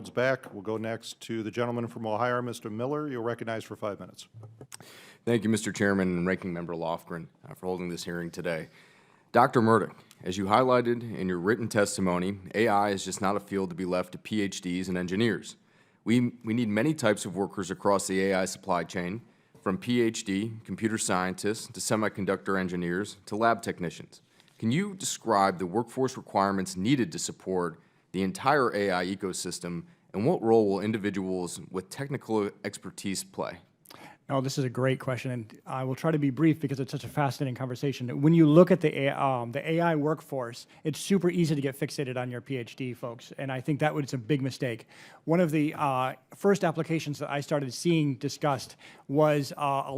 yields back. We'll go next to the gentleman from Ohio, Mr. Miller. You're recognized for 5 minutes. Thank you, Mr. Chairman and Ranking Member Lofgren, for holding this hearing today. Dr. Murdoch, as you highlighted in your written testimony, AI is just not a field to be left to PhDs and engineers. We need many types of workers across the AI supply chain, from PhD, computer scientists, to semiconductor engineers, to lab technicians. Can you describe the workforce requirements needed to support the entire AI ecosystem, and what role will individuals with technical expertise play? Oh, this is a great question, and I will try to be brief because it's such a fascinating conversation. When you look at the AI workforce, it's super easy to get fixated on your PhD folks, and I think that was a big mistake. One of the first applications that I started seeing discussed was a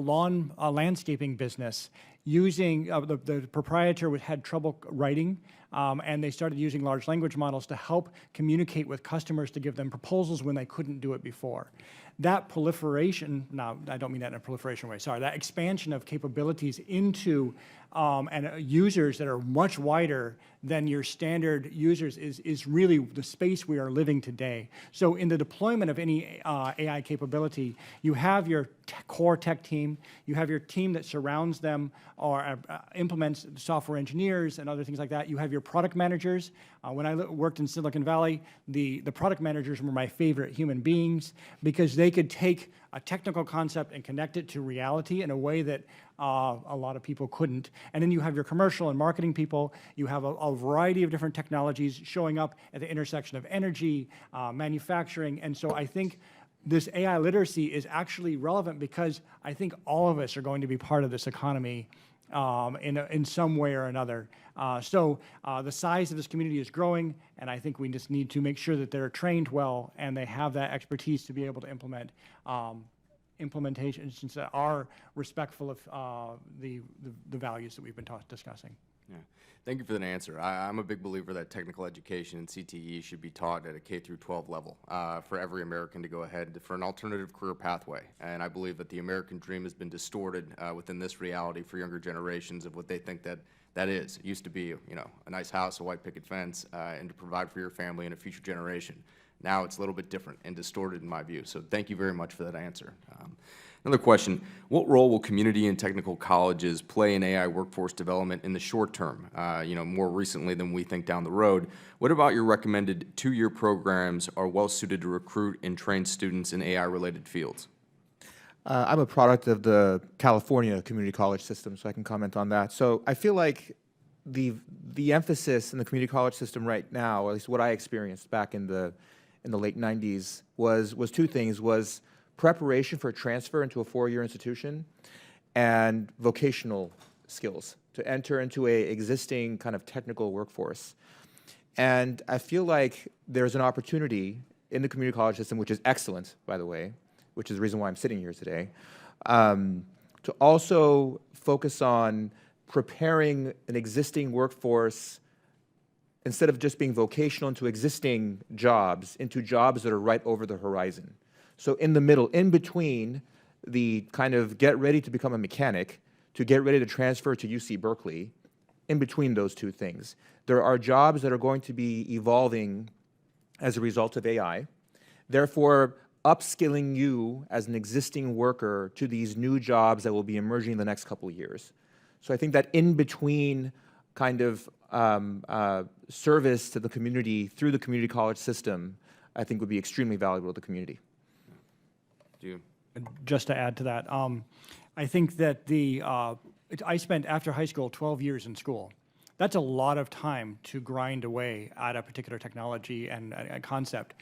landscaping business using, the proprietor had trouble writing, and they started using large language models to help communicate with customers to give them proposals when they couldn't do it before. That proliferation, now I don't mean that in a proliferation way, sorry, that expansion of capabilities into users that are much wider than your standard users is really the space we are living today. So in the deployment of any AI capability, you have your core tech team, you have your team that surrounds them or implements software engineers and other things like that. You have your product managers. When I worked in Silicon Valley, the product managers were my favorite human beings because they could take a technical concept and connect it to reality in a way that a lot of people couldn't. And then you have your commercial and marketing people. You have a variety of different technologies showing up at the intersection of energy, manufacturing. And so I think this AI literacy is actually relevant because I think all of us are going to be part of this economy in some way or another. So the size of this community is growing, and I think we just need to make sure that they're trained well and they have that expertise to be able to implement implementations that are respectful of the values that we've been discussing. Yeah. Thank you for that answer. I'm a big believer that technical education and CTE should be taught at a K through 12 level for every American to go ahead for an alternative career pathway. And I believe that the American dream has been distorted within this reality for younger generations of what they think that is. It used to be, a nice house, a white picket fence, and to provide for your family and a future generation. Now it's a little bit different and distorted in my view. So thank you very much for that answer. Another question, what role will community and technical colleges play in AI workforce development in the short term, more recently than we think down the road? What about your recommended 2-year programs are well suited to recruit and train students in AI-related fields? I'm a product of the California community college system, so I can comment on that. So I feel like the emphasis in the community college system right now, or at least what I experienced back in the late 90s, was two things, was preparation for transfer into a 4-year institution and vocational skills to enter into a existing kind of technical workforce. And I feel like there's an opportunity in the community college system, which is excellent, by the way, which is the reason why I'm sitting here today, to also focus on preparing an existing workforce instead of just being vocational into existing jobs, into jobs that are right over the horizon. So in the middle, in between the kind of get ready to become a mechanic to get ready to transfer to UC Berkeley, in between those two things, there are jobs that are going to be evolving as a result of AI. Therefore, upskilling you as an existing worker to these new jobs that will be emerging in the next couple of years. So I think that in between kind of service to the community through the community college system, I think would be extremely valuable to the community. Just to add to that, I think that I spent after high school 12 years in school. That's a lot of time to grind away at a particular technology and a concept.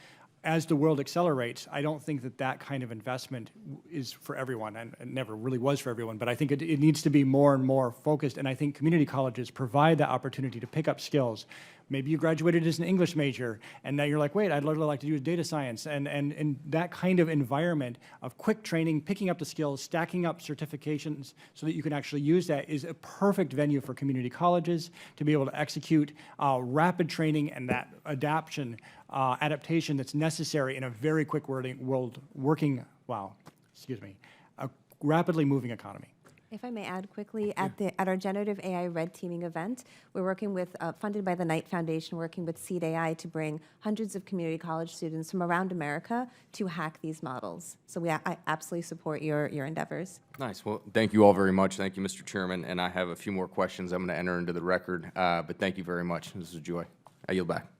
As the world accelerates, I don't think that kind of investment is for everyone, and it never really was for everyone, but I think it needs to be more and more focused, and I think community colleges provide that opportunity to pick up skills. Maybe you graduated as an English major, and now you're like, wait, I'd like to do data science, and that kind of environment of quick training, picking up the skills, stacking up certifications so that you can actually use that is a perfect venue for community colleges to be able to execute rapid training and that adaptation that's necessary in a very quick a rapidly moving economy. If I may add quickly, at our generative AI red teaming event, we're working with, funded by the Knight Foundation, working with Seed AI to bring hundreds of community college students from around America to hack these models. So I absolutely support your endeavors. Nice. Well, thank you all very much. Thank you, Mr. Chairman. And I have a few more questions I'm going to enter into the record, but thank you very much. This is a joy. I yield back.